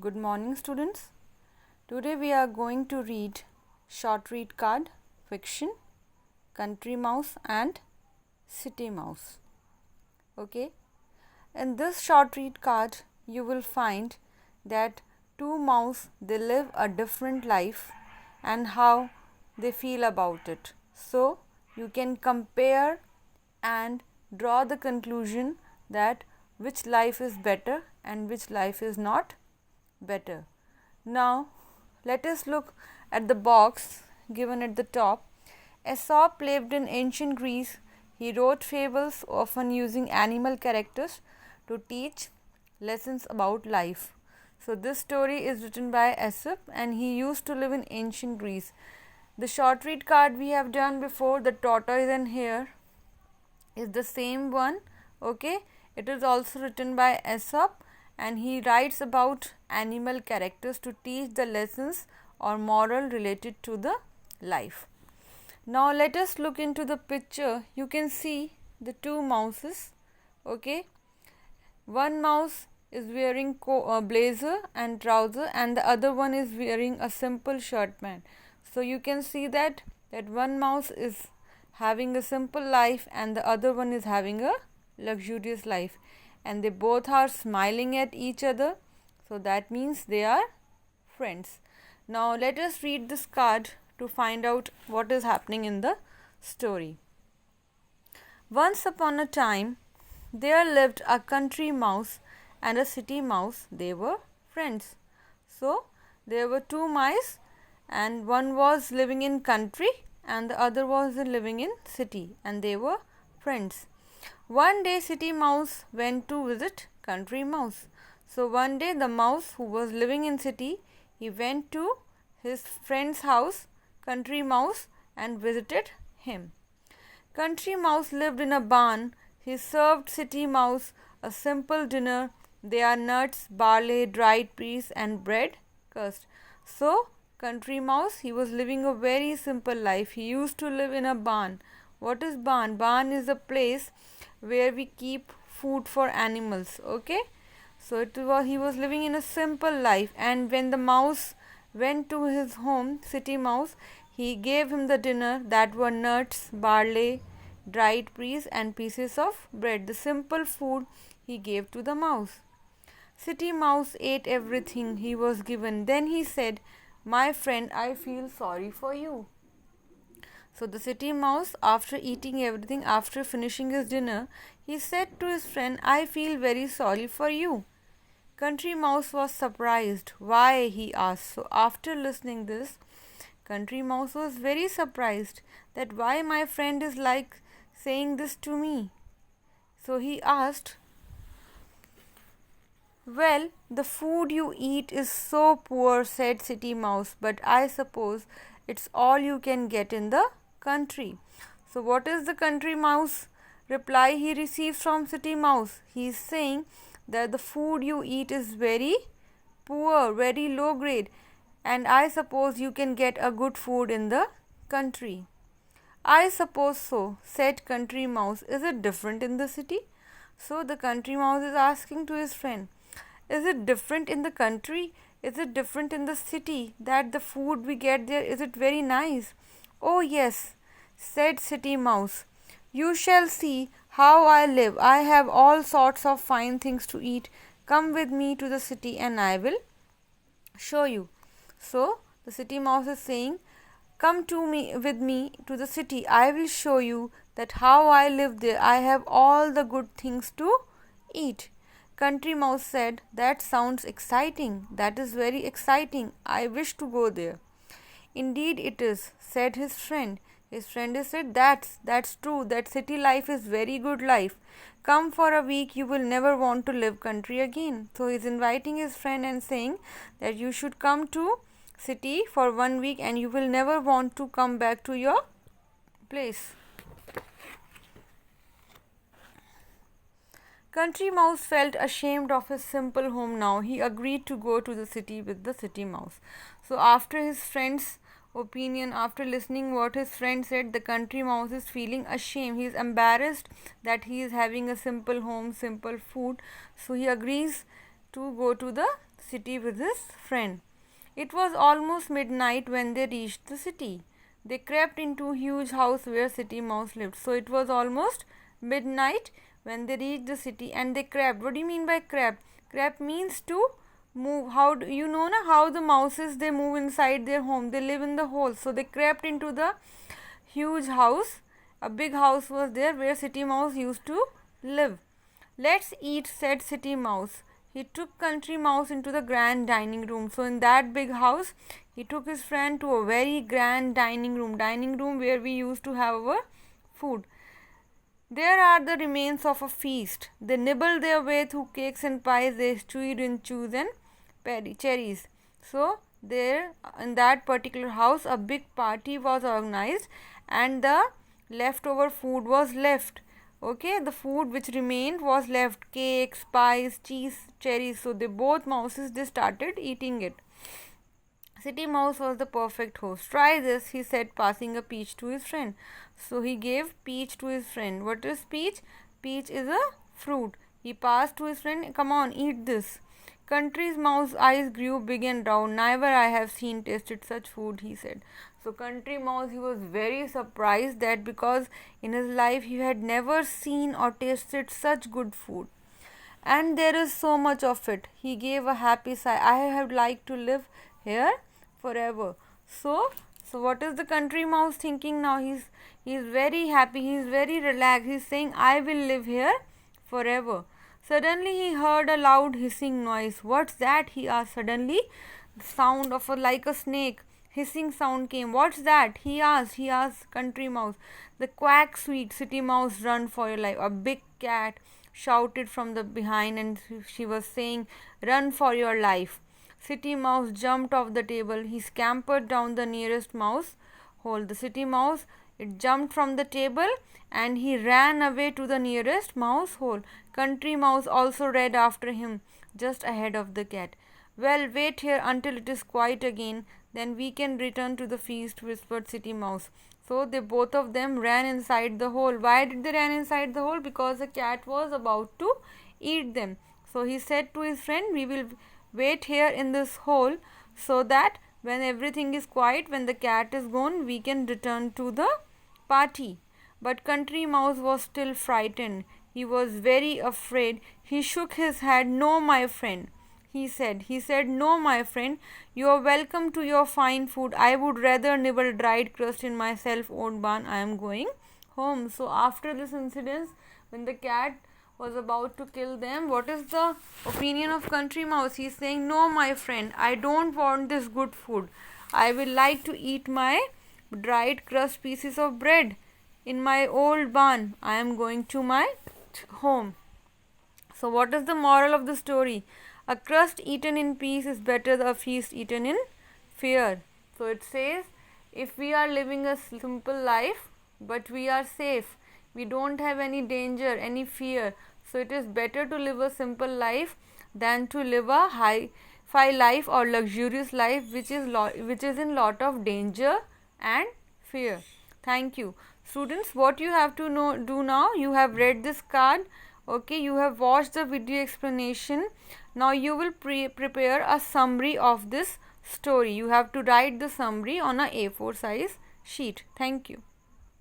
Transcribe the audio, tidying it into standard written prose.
Good morning, students. Today we are going to read short read card, fiction, country mouse and city mouse. Okay. In this short read card, you will find that two mouse they live a different life and how they feel about it. So you can compare and draw the conclusion that which life is better and which life is not better. Now, let us look at the box given at the top. Aesop lived in ancient Greece. He wrote fables, often using animal characters to teach lessons about life. So, this story is written by Aesop and he used to live in ancient Greece. The short read card we have done before, the tortoise and hare, is the same one. Okay, it is also written by Aesop and he writes about animal characters to teach the lessons or moral related to the life. Now let us look into the picture. You can see the two mouses. Okay, one mouse is wearing blazer and trouser and the other one is wearing a simple shirt pant. So you can see that one mouse is having a simple life and the other one is having a luxurious life, and they both are smiling at each other, so that means they are friends. Now let us read this card to find out what is happening in the story. Once upon a time there lived a country mouse and a city mouse. They were friends. So there were two mice and one was living in country and the other was living in city, and they were friends. One day city mouse went to visit country mouse. So one day the mouse who was living in city, he went to his friend's house, country mouse, and visited him. Country mouse lived in a barn. He served city mouse a simple dinner. They are nuts, barley, dried peas and bread crust. So country mouse, he was living a very simple life. He used to live in a barn. What is barn? Barn is a place where we keep food for animals. Okay, so he was living in a simple life, and when the mouse went to his home, city mouse, he gave him the dinner that were nuts, barley, dried peas and pieces of bread. The simple food he gave to the mouse. City mouse ate everything he was given. Then he said, "My friend, I feel sorry for you." So the city mouse, after eating everything, after finishing his dinner, he said to his friend, "I feel very sorry for you." Country mouse was surprised. "Why?" he asked. So after listening this, country mouse was very surprised that why my friend is like saying this to me. So he asked, "Well, the food you eat is so poor," said city mouse, "but I suppose it's all you can get in the country." So what is the country mouse reply he receives from city mouse? He is saying that the food you eat is very poor, very low grade, and I suppose you can get a good food in the country. "I suppose so," said country mouse. "Is it different in the city?" So the country mouse is asking to his friend, "Is it different in the country? Is it different in the city that the food we get there, is it very nice?" "Oh yes," said city mouse. "You shall see how I live. I have all sorts of fine things to eat. Come with me to the city and I will show you." So the city mouse is saying, "Come with me to the city. I will show you that how I live there. I have all the good things to eat." Country mouse said, "That sounds exciting. That is very exciting. I wish to go there." "Indeed it is," said his friend. His friend said, That's true. That city life is very good life. Come for a week, you will never want to live country again." So he is inviting his friend and saying that you should come to city for 1 week and you will never want to come back to your place. Country mouse felt ashamed of his simple home now. He agreed to go to the city with the city mouse. So after his friend's opinion, after listening what his friend said, the country mouse is feeling ashamed. He is embarrassed that he is having a simple home, simple food. So he agrees to go to the city with his friend. It was almost midnight when they reached the city. They crept into a huge house where City Mouse lived. So it was almost midnight when they reached the city and they crept. What do you mean by crept? Crept means to move. How do you know na how the mouses they move inside their home? They live in the hole. So they crept into the huge house. A big house was there where City Mouse used to live. Let's eat, said City Mouse. He took Country Mouse into the grand dining room. So in that big house, he took his friend to a very grand dining room where we used to have our food. There are the remains of a feast. They nibbled their way through cakes and pies. They chewed in chews and cherries. So there in that particular house, a big party was organized, and the leftover food was left. Okay, the food which remained was left: cakes, pies, cheese, cherries. So they both mouses they started eating it. City Mouse was the perfect host. Try this, he said, passing a peach to his friend. So he gave peach to his friend. What is peach? Peach is a fruit. He passed to his friend, come on, eat this. Country's Mouse's eyes grew big and round. Never I have seen tasted such food, he said. So Country Mouse, he was very surprised that because in his life he had never seen or tasted such good food. And there is so much of it. He gave a happy sigh. I have liked to live here forever. So what is the Country Mouse thinking now? He's very happy. He's very relaxed. He's saying, I will live here forever. Suddenly he heard a loud hissing noise. What's that? He asked. Suddenly the sound of like a snake hissing sound came. What's that? He asked Country Mouse. The quack, sweet City Mouse, run for your life. A big cat shouted from the behind, and she was saying, run for your life. City Mouse jumped off the table. He scampered down the nearest mouse hole. The City Mouse, it jumped from the table and he ran away to the nearest mouse hole. Country Mouse also ran after him, just ahead of the cat. Well, wait here until it is quiet again, then we can return to the feast, whispered City Mouse. So they both of them ran inside the hole. Why did they run inside the hole? Because the cat was about to eat them. So he said to his friend, we will wait here in this hole so that when everything is quiet, when the cat is gone, we can return to the party. But Country Mouse was still frightened. He was very afraid. He shook his head. No, my friend, he said. No, my friend, you are welcome to your fine food. I would rather nibble dried crust in my self-owned barn. I am going home. So after this incident, when the cat was about to kill them, what is the opinion of Country Mouse? He is saying, no, my friend, I don't want this good food. I will like to eat my dried crust pieces of bread in my old barn. I am going to my home. So what is the moral of the story? A crust eaten in peace is better than a feast eaten in fear. So it says, if we are living a simple life but we are safe, we don't have any danger, any fear, so it is better to live a simple life than to live a high-fi life or luxurious life which is in lot of danger and fear. Thank you. Students, what you have to do now, you have read this card, okay, you have watched the video explanation. Now you will prepare a summary of this story. You have to write the summary on a A4 size sheet. Thank you.